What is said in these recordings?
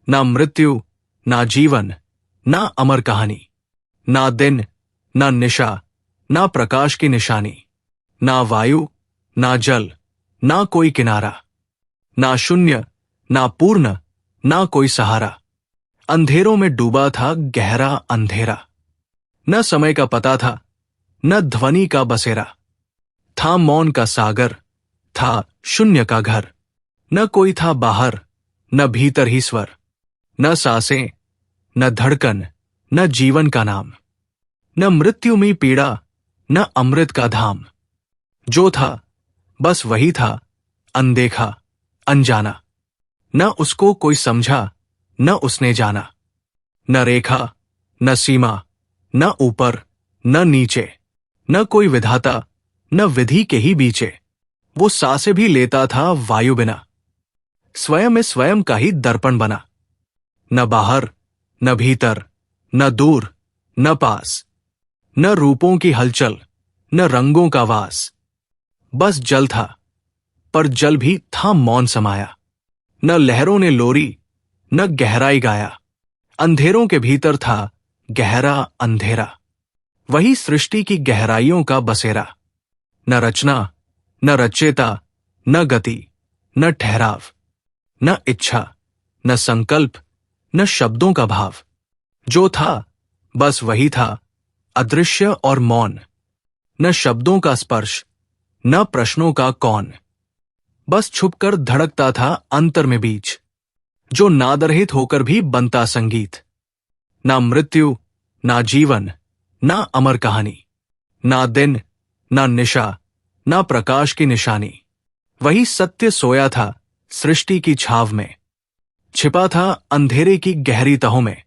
ना मृत्यु, ना जीवन, ना अमर कहानी, ना दिन, ना निशा, ना प्रकाश की निशानी, ना वायु, ना जल, ना कोई किनारा, ना शून्य, ना पूर्ण, ना कोई सहारा। अंधेरों में डूबा था गहरा अंधेरा। न समय का पता था, न ध्वनि का बसेरा। था मौन का सागर, था शून्य का घर। न कोई था बाहर, न भीतर ही स्वर। न सांसें, न धड़कन, न जीवन का नाम। न मृत्यु में पीड़ा, न अमृत का धाम। जो था, बस वही था, अनदेखा, अनजाना। न उसको कोई समझा, न उसने जाना। न रेखा, न सीमा, न ऊपर, न नीचे, न कोई विधाता, न विधि के ही बीचे। वो सांसें भी लेता था वायु बिना। स्वयं में स्वयं का ही दर्पण बना। न बाहर, न भीतर, न दूर, न पास। न रूपों की हलचल, न रंगों का वास। बस जल था, पर जल भी था मौन समाया। न लहरों ने लोरी, न गहराई गाया। अंधेरों के भीतर था गहरा अंधेरा। वही सृष्टि की गहराइयों का बसेरा। न रचना, न रचयिता, न गति, न ठहराव, न इच्छा, न संकल्प, न शब्दों का भाव। जो था, बस वही था, अदृश्य और मौन। न शब्दों का स्पर्श, न प्रश्नों का कौन। बस छुपकर धड़कता था अंतर में बीच, जो नादरहित होकर भी बनता संगीत। ना मृत्यु, ना जीवन, ना अमर कहानी, ना दिन, ना निशा, ना प्रकाश की निशानी। वही सत्य सोया था सृष्टि की छाव में, छिपा था अंधेरे की गहरी तहों में।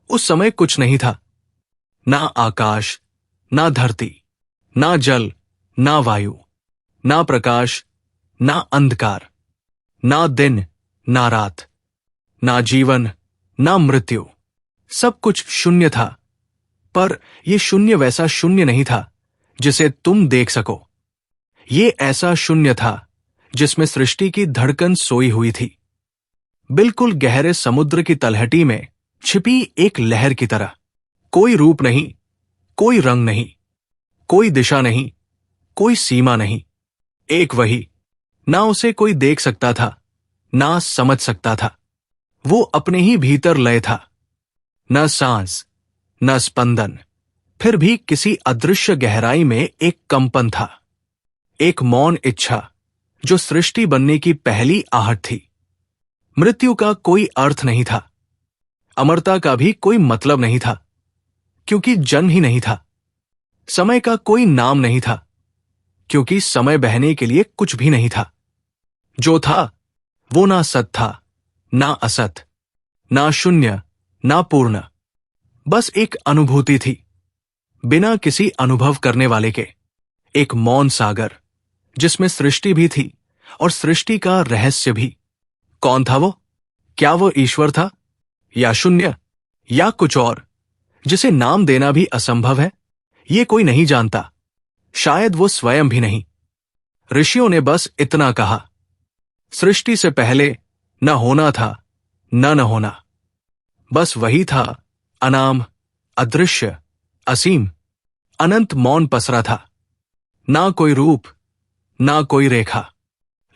उस समय कुछ नहीं था, ना आकाश, ना धरती, ना जल, ना वायु, ना प्रकाश, ना अंधकार, ना दिन, ना रात, ना जीवन, ना मृत्यु। सब कुछ शून्य था, पर यह शून्य वैसा शून्य नहीं था जिसे तुम देख सको। ये ऐसा शून्य था जिसमें सृष्टि की धड़कन सोई हुई थी, बिल्कुल गहरे समुद्र की तलहटी में छिपी एक लहर की तरह। कोई रूप नहीं, कोई रंग नहीं, कोई दिशा नहीं, कोई सीमा नहीं। एक वही, ना उसे कोई देख सकता था, ना समझ सकता था। वो अपने ही भीतर लय था। न सांस, न स्पंदन, फिर भी किसी अदृश्य गहराई में एक कंपन था। एक मौन इच्छा, जो सृष्टि बनने की पहली आहट थी। मृत्यु का कोई अर्थ नहीं था, अमरता का भी कोई मतलब नहीं था, क्योंकि जन्म ही नहीं था। समय का कोई नाम नहीं था, क्योंकि समय बहने के लिए कुछ भी नहीं था। जो था, वो ना सत था, ना असत, ना शून्य, ना पूर्ण। बस एक अनुभूति थी, बिना किसी अनुभव करने वाले के। एक मौन सागर, जिसमें सृष्टि भी थी और सृष्टि का रहस्य भी। कौन था वो? क्या वो ईश्वर था, या शून्य, या कुछ और जिसे नाम देना भी असंभव है? ये कोई नहीं जानता, शायद वो स्वयं भी नहीं। ऋषियों ने बस इतना कहा, सृष्टि से पहले न होना था, न होना। बस वही था, अनाम, अदृश्य, असीम, अनंत मौन पसरा था। ना कोई रूप, ना कोई रेखा,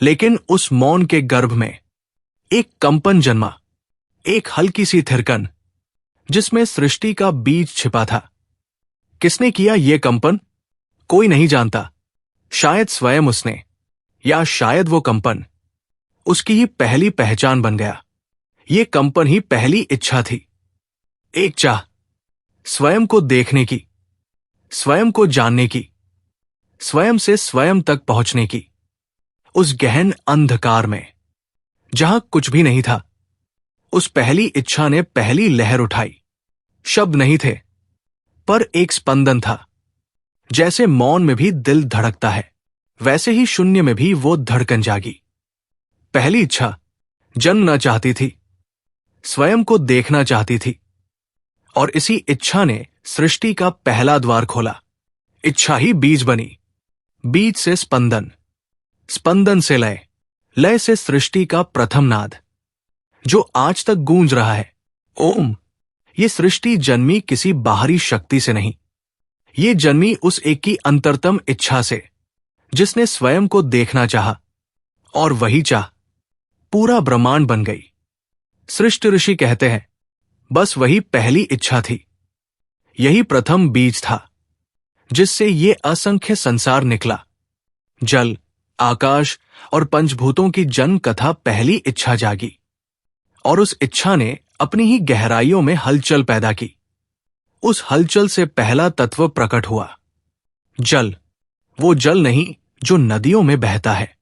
लेकिन उस मौन के गर्भ में एक कंपन जन्मा, एक हल्की सी थिरकन, जिसमें सृष्टि का बीज छिपा था। किसने किया ये कंपन? कोई नहीं जानता। शायद स्वयं उसने, या शायद वो कंपन उसकी ही पहली पहचान बन गया। ये कंपन ही पहली इच्छा थी, एक चाह, स्वयं को देखने की, स्वयं को जानने की, स्वयं से स्वयं तक पहुंचने की। उस गहन अंधकार में, जहां कुछ भी नहीं था, उस पहली इच्छा ने पहली लहर उठाई। शब्द नहीं थे, पर एक स्पंदन था। जैसे मौन में भी दिल धड़कता है, वैसे ही शून्य में भी वो धड़कन जागी। पहली इच्छा जन्मना चाहती थी, स्वयं को देखना चाहती थी, और इसी इच्छा ने सृष्टि का पहला द्वार खोला। इच्छा ही बीज बनी, बीज से स्पंदन, स्पंदन से लय, लय से सृष्टि का प्रथम नाद। जो आज तक गूंज रहा है। ओम। ये सृष्टि जन्मी किसी बाहरी शक्ति से नहीं, ये जन्मी उस एक की अंतरतम इच्छा से, जिसने स्वयं को देखना चाहा, और वही चाह पूरा ब्रह्मांड बन गई। सृष्टि ऋषि कहते हैं, बस वही पहली इच्छा थी, यही प्रथम बीज था, जिससे ये असंख्य संसार निकला। जल, आकाश और पंचभूतों की जन्म कथा पहली इच्छा जागी, और उस इच्छा ने अपनी ही गहराइयों में हलचल पैदा की। उस हलचल से पहला तत्व प्रकट हुआ, जल। वो जल नहीं जो नदियों में बहता है,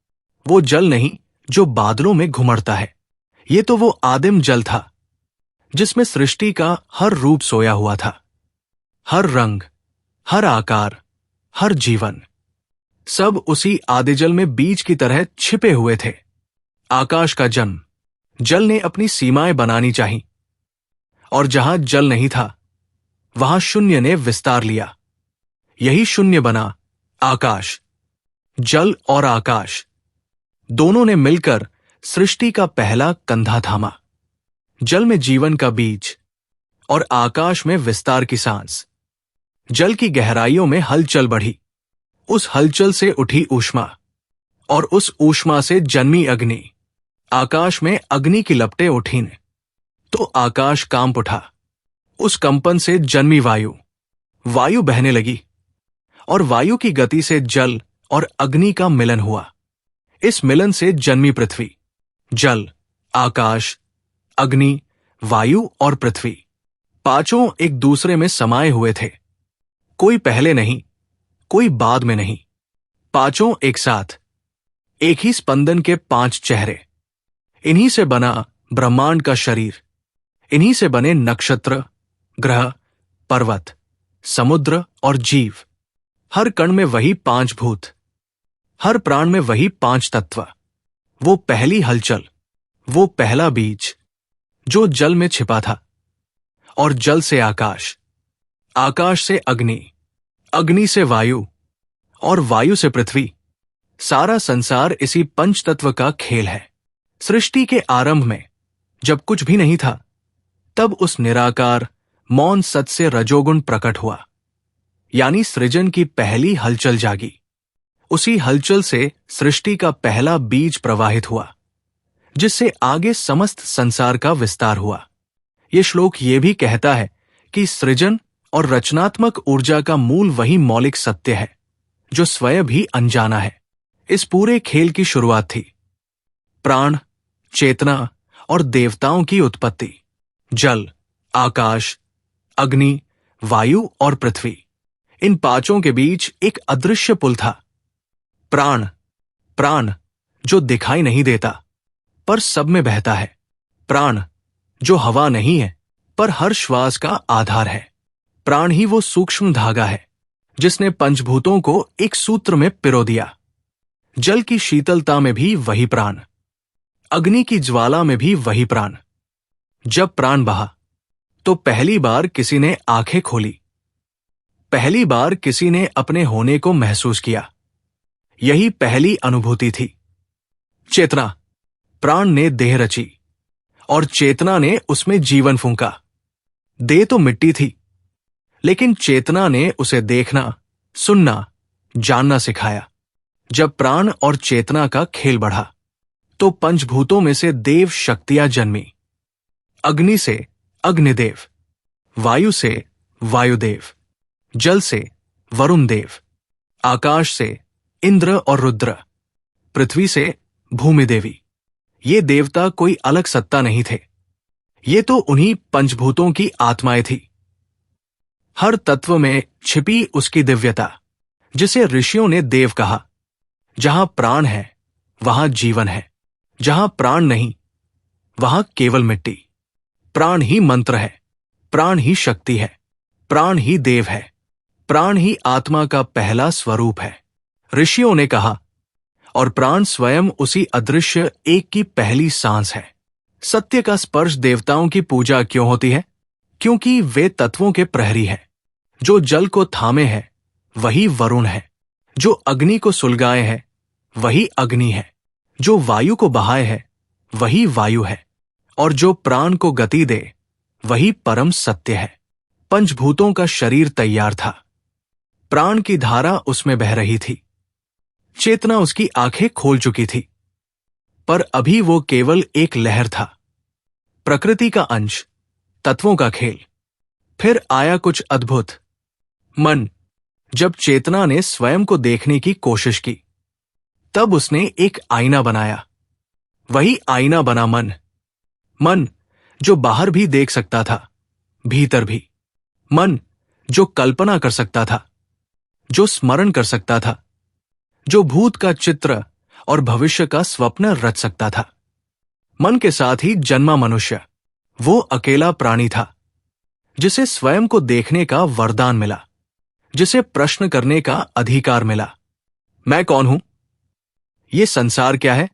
वो जल नहीं जो बादलों में घुमड़ता है। ये तो वो आदिम जल था, जिसमें सृष्टि का हर रूप सोया हुआ था, हर रंग, हर आकार, हर जीवन, सब उसी आदिजल में बीज की तरह छिपे हुए थे। आकाश का जन्म, जल ने अपनी सीमाएं बनानी चाही, और जहां जल नहीं था, वहां शून्य ने विस्तार लिया। यही शून्य बना आकाश। जल और आकाश दोनों ने मिलकर सृष्टि का पहला कंधा थामा। जल में जीवन का बीज, और आकाश में विस्तार की सांस। जल की गहराइयों में हलचल बढ़ी, उस हलचल से उठी ऊष्मा, और उस ऊष्मा से जन्मी अग्नि। आकाश में अग्नि की लपटें उठीं, तो आकाश कांप उठा। उस कंपन से जन्मी वायु। वायु बहने लगी, और वायु की गति से जल और अग्नि का मिलन हुआ। इस मिलन से जन्मी पृथ्वी। जल, आकाश, अग्नि, वायु और पृथ्वी, पांचों एक दूसरे में समाये हुए थे। कोई पहले नहीं, कोई बाद में नहीं, पांचों एक साथ, एक ही स्पंदन के पांच चेहरे। इन्हीं से बना ब्रह्मांड का शरीर, इन्हीं से बने नक्षत्र, ग्रह, पर्वत, समुद्र और जीव। हर कण में वही पांच भूत, हर प्राण में वही पांच तत्व। वो पहली हलचल, वो पहला बीज, जो जल में छिपा था, और जल से आकाश, आकाश से अग्नि, अग्नि से वायु, और वायु से पृथ्वी। सारा संसार इसी पंच तत्व का खेल है। सृष्टि के आरंभ में जब कुछ भी नहीं था, तब उस निराकार मौन सत से रजोगुण प्रकट हुआ, यानी सृजन की पहली हलचल जागी। उसी हलचल से सृष्टि का पहला बीज प्रवाहित हुआ, जिससे आगे समस्त संसार का विस्तार हुआ। ये श्लोक ये भी कहता है कि सृजन और रचनात्मक ऊर्जा का मूल वही मौलिक सत्य है, जो स्वयं भी अनजाना है। इस पूरे खेल की शुरुआत थी प्राण, चेतना और देवताओं की उत्पत्ति। जल, आकाश, अग्नि, वायु और पृथ्वी, इन पांचों के बीच एक अदृश्य पुल था। प्राण, प्राण जो दिखाई नहीं देता पर सब में बहता है। प्राण जो हवा नहीं है पर हर श्वास का आधार है। प्राण ही वो सूक्ष्म धागा है जिसने पंचभूतों को एक सूत्र में पिरो दिया। जल की शीतलता में भी वही प्राण, अग्नि की ज्वाला में भी वही प्राण। जब प्राण बहा तो पहली बार किसी ने आंखें खोली, पहली बार किसी ने अपने होने को महसूस किया। यही पहली अनुभूति थी। चेतना, प्राण ने देह रची और चेतना ने उसमें जीवन फूंका। देह तो मिट्टी थी, लेकिन चेतना ने उसे देखना, सुनना, जानना सिखाया। जब प्राण और चेतना का खेल बढ़ा तो पंचभूतों में से देव शक्तियां जन्मी। अग्नि से अग्निदेव, वायु से वायुदेव, जल से वरुण देव, आकाश से इंद्र और रुद्र, पृथ्वी से भूमि देवी। ये देवता कोई अलग सत्ता नहीं थे, ये तो उन्हीं पंचभूतों की आत्माएं थी। हर तत्व में छिपी उसकी दिव्यता, जिसे ऋषियों ने देव कहा। जहां प्राण है वहां जीवन है, जहां प्राण नहीं वहां केवल मिट्टी। प्राण ही मंत्र है, प्राण ही शक्ति है, प्राण ही देव है, प्राण ही आत्मा का पहला स्वरूप है, ऋषियों ने कहा। और प्राण स्वयं उसी अदृश्य एक की पहली सांस है। सत्य का स्पर्श देवताओं की पूजा क्यों होती है? क्योंकि वे तत्वों के प्रहरी हैं। जो जल को थामे है वही वरुण है, जो अग्नि को सुलगाए है वही अग्नि है, जो वायु को बहाए है वही वायु है, और जो प्राण को गति दे वही परम सत्य है। पंचभूतों का शरीर तैयार था, प्राण की धारा उसमें बह रही थी, चेतना उसकी आंखें खोल चुकी थी, पर अभी वो केवल एक लहर था, प्रकृति का अंश, तत्वों का खेल। फिर आया कुछ अद्भुत। मन। जब चेतना ने स्वयं को देखने की कोशिश की, तब उसने एक आईना बनाया। वही आईना बना मन। मन जो बाहर भी देख सकता था, भीतर भी। मन जो कल्पना कर सकता था, जो स्मरण कर सकता था, जो भूत का चित्र और भविष्य का स्वप्न रच सकता था। मन के साथ ही जन्मा मनुष्य, वो अकेला प्राणी था जिसे स्वयं को देखने का वरदान मिला, जिसे प्रश्न करने का अधिकार मिला। मैं कौन हूं? ये संसार क्या है?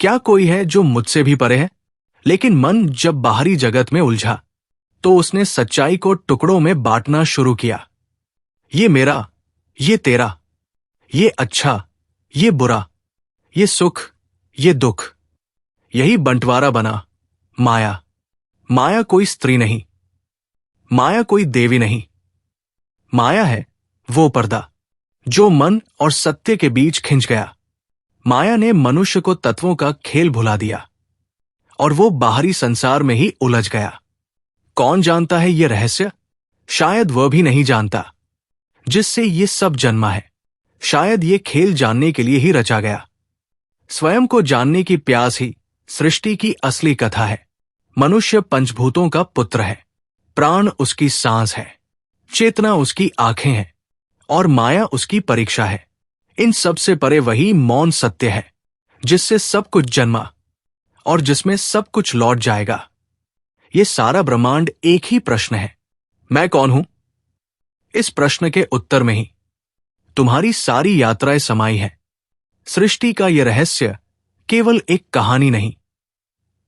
क्या कोई है जो मुझसे भी परे है? लेकिन मन जब बाहरी जगत में उलझा, तो उसने सच्चाई को टुकड़ों में बांटना शुरू किया। ये मेरा, ये तेरा, ये अच्छा, ये बुरा, ये सुख, ये दुख। यही बंटवारा बना माया। माया कोई स्त्री नहीं, माया कोई देवी नहीं। माया है वो पर्दा जो मन और सत्य के बीच खिंच गया। माया ने मनुष्य को तत्वों का खेल भुला दिया और वो बाहरी संसार में ही उलझ गया। कौन जानता है ये रहस्य? शायद वह भी नहीं जानता जिससे ये सब जन्मा है। शायद ये खेल जानने के लिए ही रचा गया। स्वयं को जानने की प्यास ही सृष्टि की असली कथा है। मनुष्य पंचभूतों का पुत्र है, प्राण उसकी सांस है, चेतना उसकी आंखें हैं और माया उसकी परीक्षा है। इन सब से परे वही मौन सत्य है जिससे सब कुछ जन्मा और जिसमें सब कुछ लौट जाएगा। ये सारा ब्रह्मांड एक ही प्रश्न है, मैं कौन हूं? इस प्रश्न के उत्तर में ही तुम्हारी सारी यात्राएं समाई है। सृष्टि का यह रहस्य केवल एक कहानी नहीं,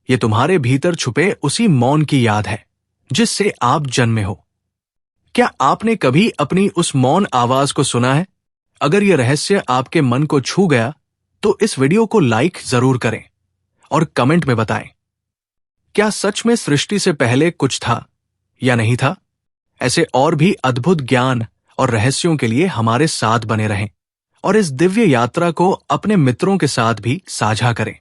ये तुम्हारे भीतर छुपे उसी मौन की याद है जिससे आप जन्मे हो। क्या आपने कभी अपनी उस मौन आवाज को सुना है? अगर यह रहस्य आपके मन को छू गया तो इस वीडियो को लाइक जरूर करें और कमेंट में बताएं, क्या सच में सृष्टि से पहले कुछ था या नहीं था? ऐसे और भी अद्भुत ज्ञान और रहस्यों के लिए हमारे साथ बने रहें और इस दिव्य यात्रा को अपने मित्रों के साथ भी साझा करें।